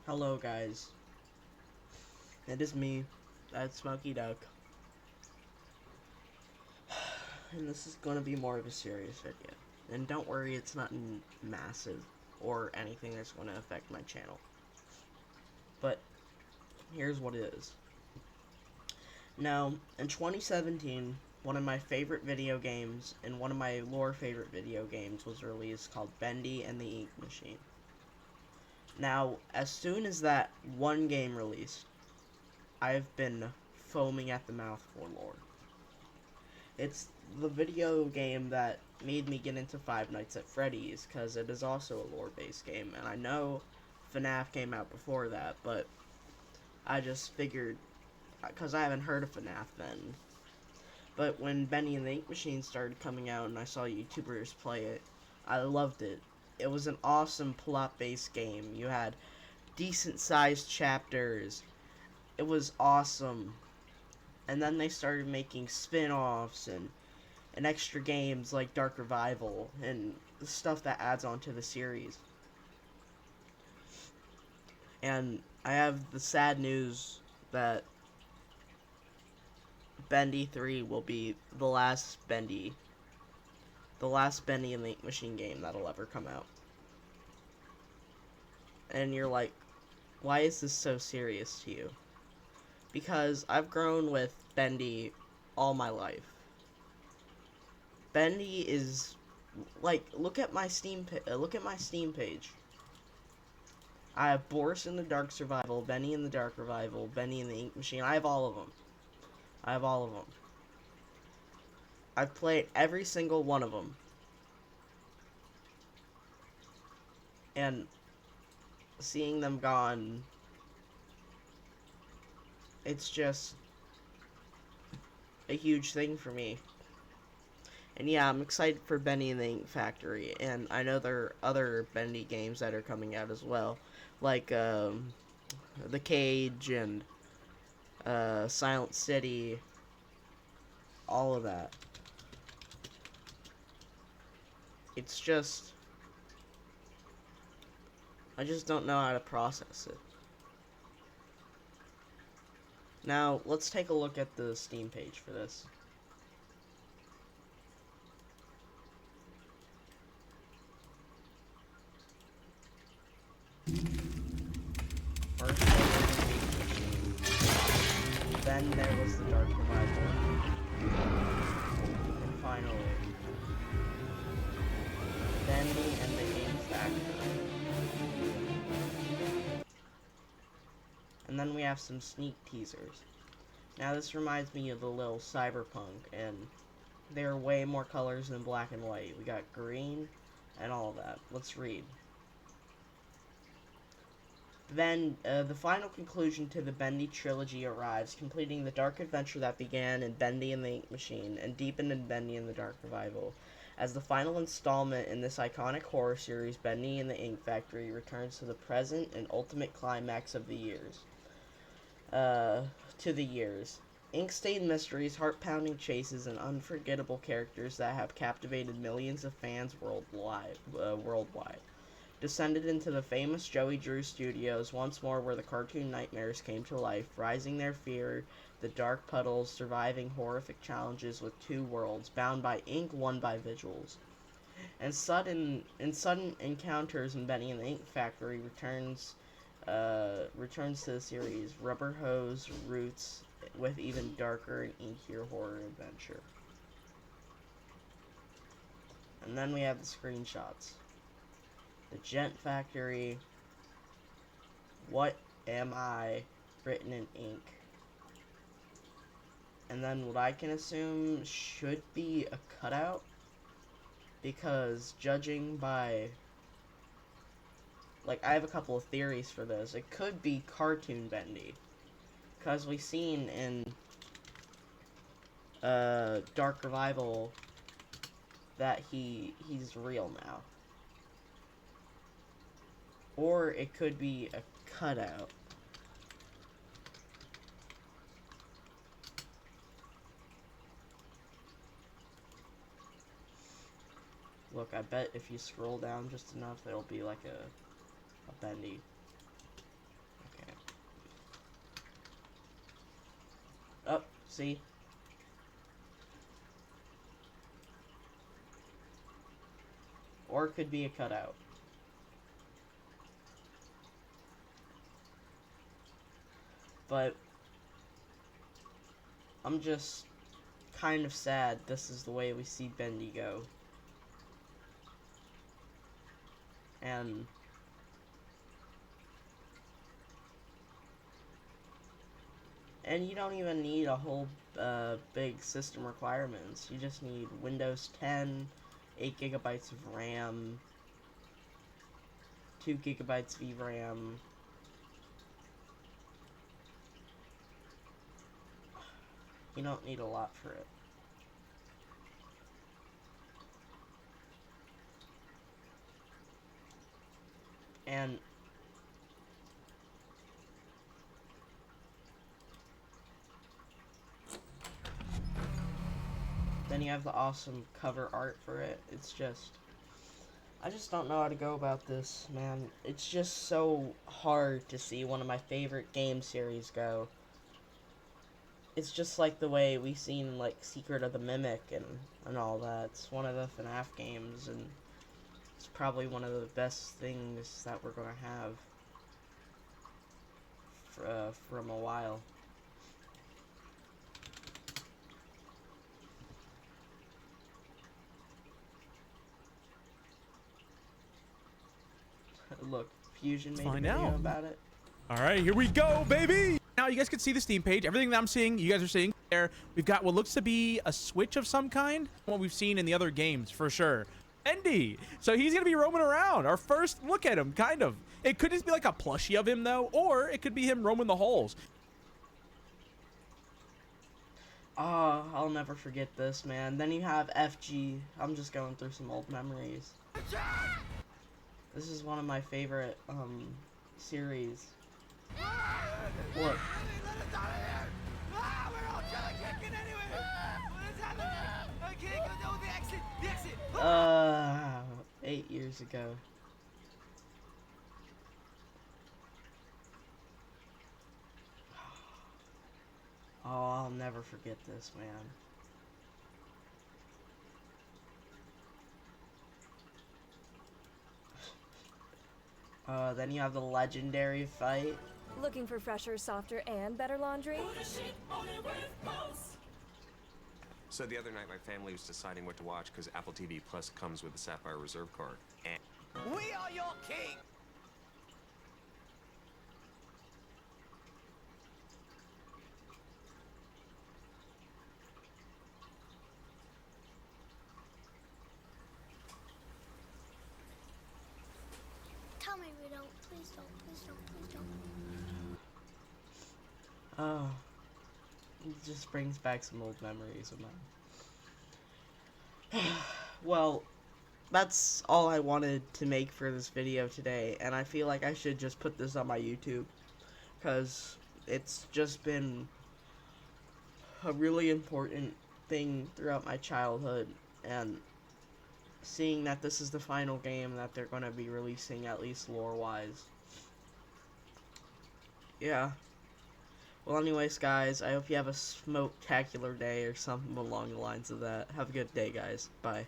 Hello guys, it is me, that Smoky Duck, and this is going to be more of a serious video. And don't worry, it's not massive or anything that's going to affect my channel. But here's what it is. Now, in 2017, one of my favorite video games and one of my lore favorite video games was released called Bendy and the Ink Machine. Now, as soon as that one game released, I've been foaming at the mouth for lore. It's the video game that made me get into Five Nights at Freddy's, because it is also a lore-based game, and I know FNAF came out before that, but I just figured, because I haven't heard of FNAF then, but when Bendy and the Ink Machine started coming out and I saw YouTubers play it, I loved it. It was an awesome plot-based game. You had decent-sized chapters. It was awesome. And then they started making spin-offs and extra games like Dark Revival and stuff that adds on to the series. And I have the sad news that Bendy 3 will be the last Bendy and the Ink Machine game that'll ever come out. And you're like, why is this so serious to you? Because I've grown with Bendy all my life. Bendy is like, look at my Steam page. I have Boris in the Dark Survival, Bendy in the Dark Revival, Bendy in the Ink Machine. I have all of them. I've played every single one of them. And seeing them gone, it's just a huge thing for me. And yeah, I'm excited for Bendy and the Ink Factory, and I know there are other Bendy games that are coming out as well, like The Cage and Silent City, all of that. It's just, I just don't know how to process it. Now, let's take a look at the Steam page for this. First there was the Ink Machine. Then there was the Dark Revival. And finally, Bendy and the Ink Factory. And then we have some sneak teasers. Now this reminds me of the little Cyberpunk, and there are way more colors than black and white. We got green and all of that. Let's read. Then, the final conclusion to the Bendy trilogy arrives, completing the dark adventure that began in Bendy and the Ink Machine, and deepened in Bendy and the Dark Revival. As the final installment in this iconic horror series, Bendy and the Ink Factory returns to the present and ultimate climax of the years. Ink-stained mysteries, heart-pounding chases, and unforgettable characters that have captivated millions of fans worldwide. Descended into the famous Joey Drew Studios once more, where the cartoon nightmares came to life, rising their fear, the dark puddles, surviving horrific challenges with two worlds, bound by ink, one by vigils. And sudden encounters in Bendy and the Ink Factory returns to the series, Rubber Hose roots with even darker and inkier horror adventure. And then we have the screenshots. The Gent Factory, What Am I, written in ink. And then what I can assume should be a cutout, because judging by, like, I have a couple of theories for this. It could be cartoon Bendy, because we've seen in Dark Revival that he's real now. Or it could be a cutout. Look, I bet if you scroll down just enough, there'll be like a Bendy. See? Or it could be a cutout. But I'm just kind of sad this is the way we see Bendy go. And you don't even need a whole big system requirements. You just need Windows 10, 8 gigabytes of RAM, 2 gigabytes VRAM. You don't need a lot for it. And then you have the awesome cover art for it. It's just, I just don't know how to go about this, man. It's just so hard to see one of my favorite game series go. It's just like the way we've seen, like, Secret of the Mimic and all that. It's one of the FNAF games, and it's probably one of the best things that we're gonna have from a while. Look, Fusion made a video about it. All right, here we go, baby. Now you guys can see the Steam page. Everything that I'm seeing, you guys are seeing there. We've got what looks to be a Switch of some kind. What we've seen in the other games, for sure. Bendy. So he's going to be roaming around. Our first look at him, kind of. It could just be like a plushie of him, though, or it could be him roaming the halls. I'll never forget this, man. Then you have FG. I'm just going through some old memories. This is one of my favorite, series. Look. 8 years ago. Oh, I'll never forget this, man. Then you have the legendary fight. Looking for fresher, softer, and better laundry? So the other night, my family was deciding what to watch because Apple TV Plus comes with a Sapphire Reserve card. And we are your king! Tell me we don't. Please don't. Please don't. Please don't. Oh. It just brings back some old memories of mine. Well, that's all I wanted to make for this video today, and I feel like I should just put this on my YouTube, because it's just been a really important thing throughout my childhood, and seeing that this is the final game that they're going to be releasing, at least lore-wise. Yeah. Well, anyways, guys, I hope you have a smoke-tacular day or something along the lines of that. Have a good day, guys. Bye.